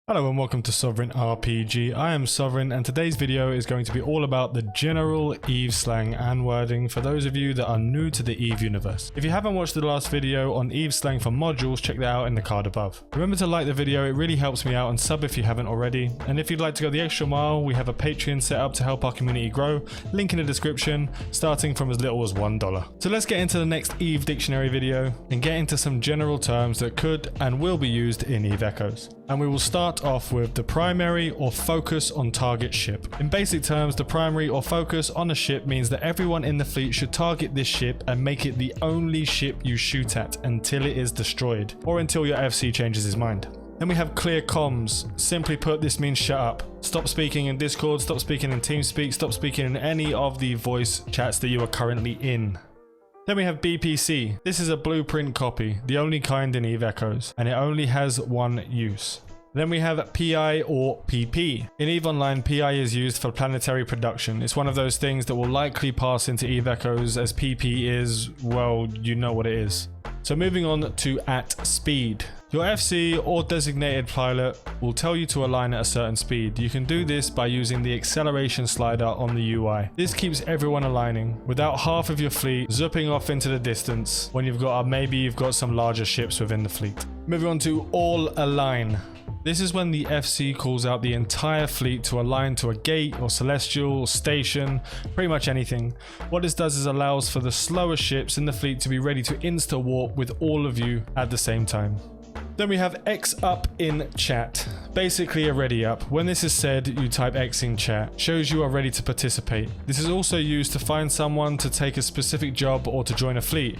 Hello and welcome to Sovereign RPG. I am Sovereign and today's video is going to be all about the general EVE slang and wording for those of you that are new to the EVE universe. If you haven't watched the last video on EVE slang for modules, check that out in the card above. Remember to like the video, it really helps me out, and sub if you haven't already. And if you'd like to go the extra mile, we have a Patreon set up to help our community grow, link in the description, starting from as little as $1. So let's get into the next EVE dictionary video and get into some general terms that could and will be used in EVE Echoes. And we will start off with the primary or focus on target ship. In basic terms, the primary or focus on a ship means that everyone in the fleet should target this ship and make it the only ship you shoot at until it is destroyed, or until your FC changes his mind. Then we have clear comms. Simply put, this means shut up. Stop speaking in Discord, stop speaking in TeamSpeak, stop speaking in any of the voice chats that you are currently in. Then we have BPC. This is a blueprint copy, the only kind in EVE Echoes, and it only has one use. Then we have PI or PP. In EVE Online, PI is used for planetary production. It's one of those things that will likely pass into EVE Echoes, as PP is, well, you know what it is. So moving on to at speed. Your FC or designated pilot will tell you to align at a certain speed. You can do this by using the acceleration slider on the UI. This keeps everyone aligning without half of your fleet zipping off into the distance when you've got maybe you've got some larger ships within the fleet. Moving on to all align. This is when the FC calls out the entire fleet to align to a gate or celestial or station, pretty much anything. What this does is allows for the slower ships in the fleet to be ready to insta-warp with all of you at the same time. Then we have X up in chat, basically a ready up. When this is said, you type X in chat, shows you are ready to participate. This is also used to find someone to take a specific job or to join a fleet.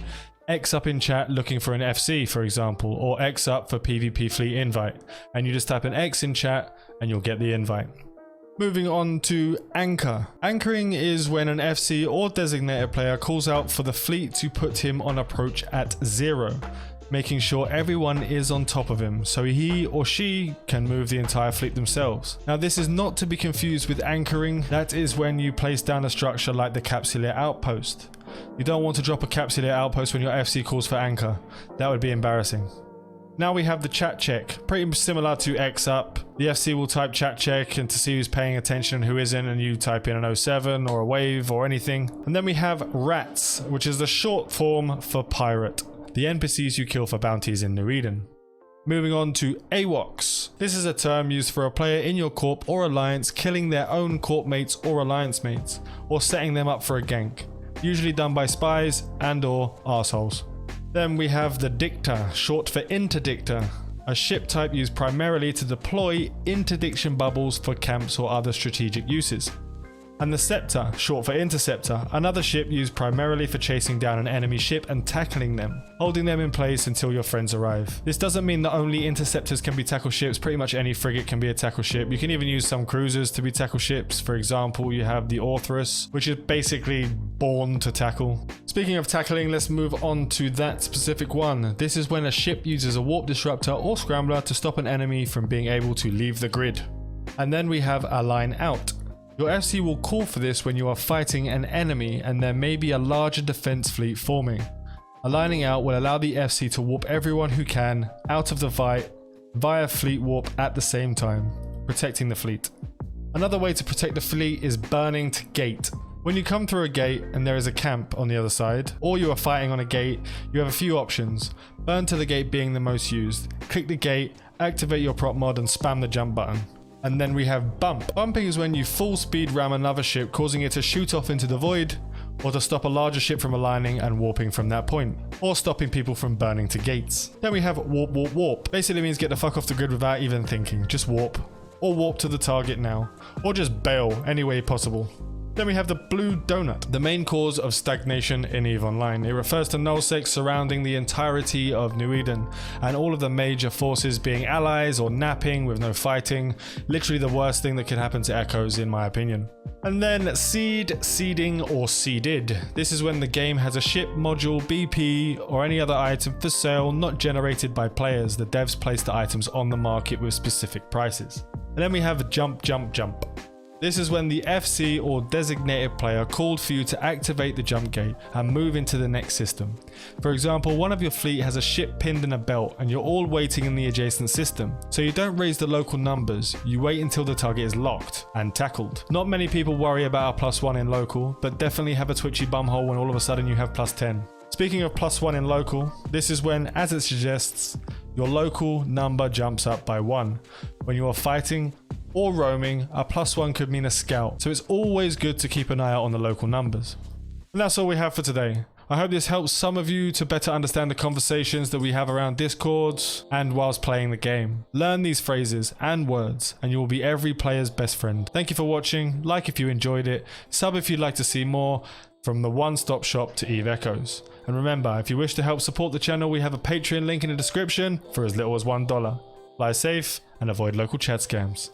X up in chat looking for an FC, for example, or X up for PvP fleet invite. And you just type an X in chat and you'll get the invite. Moving on to anchor. Anchoring is when an FC or designated player calls out for the fleet to put him on approach at 0. Making sure everyone is on top of him so he or she can move the entire fleet themselves. Now this is not to be confused with anchoring. That is when you place down a structure like the capsuleer outpost. You don't want to drop a capsuleer outpost when your FC calls for anchor. That would be embarrassing. Now we have the chat check, pretty similar to X up. The FC will type chat check and to see who's paying attention and who isn't, and you type in an 07 or a wave or anything. And then we have rats, which is the short form for pirate. The NPCs you kill for bounties in New Eden. Moving on to AWOCs. This is a term used for a player in your corp or alliance killing their own corp mates or alliance mates, or setting them up for a gank, usually done by spies and or arseholes. Then we have the Dicta, short for interdictor, a ship type used primarily to deploy interdiction bubbles for camps or other strategic uses. And the Scepter, short for interceptor, another ship used primarily for chasing down an enemy ship and tackling them, holding them in place until your friends arrive. This doesn't mean that only interceptors can be tackle ships. Pretty much any frigate can be a tackle ship. You can even use some cruisers to be tackle ships. For example, you have the Orthrus, which is basically born to tackle. Speaking of tackling, let's move on to that specific one. This is when a ship uses a warp disruptor or scrambler to stop an enemy from being able to leave the grid. And then we have align out. Your FC will call for this when you are fighting an enemy and there may be a larger defense fleet forming. Aligning out will allow the FC to warp everyone who can out of the fight via fleet warp at the same time, protecting the fleet. Another way to protect the fleet is burning to gate. When you come through a gate and there is a camp on the other side, or you are fighting on a gate, you have a few options. Burn to the gate being the most used. Click the gate, activate your prop mod and spam the jump button. And then we have bump. Bumping is when you full speed ram another ship, causing it to shoot off into the void, or to stop a larger ship from aligning and warping from that point, or stopping people from burning to gates. Then we have warp, warp, warp. Basically means get the fuck off the grid without even thinking. Just warp, or warp to the target now, or just bail any way possible. Then we have the blue donut, the main cause of stagnation in EVE Online. It refers to nullsec surrounding the entirety of New Eden, and all of the major forces being allies or napping with no fighting. Literally the worst thing that could happen to Echoes in my opinion. And then seed, seeding, or seeded. This is when the game has a ship, module, BP, or any other item for sale not generated by players. The devs place the items on the market with specific prices. And then we have jump, jump, jump. This is when the FC or designated player called for you to activate the jump gate and move into the next system. For example, one of your fleet has a ship pinned in a belt and you're all waiting in the adjacent system. So you don't raise the local numbers, you wait until the target is locked and tackled. Not many people worry about a +1 in local, but definitely have a twitchy bumhole when all of a sudden you have +10. Speaking of +1 in local, this is when, as it suggests, your local number jumps up by 1. When you are fighting or roaming, a +1 could mean a scout, so it's always good to keep an eye out on the local numbers. And that's all we have for today. I hope this helps some of you to better understand the conversations that we have around Discords and whilst playing the game. Learn these phrases and words and you will be every player's best friend. Thank you for watching, like if you enjoyed it, sub if you'd like to see more from the one-stop shop to Eve Echoes. And remember, if you wish to help support the channel, we have a Patreon link in the description for as little as $1. Fly safe and avoid local chat scams.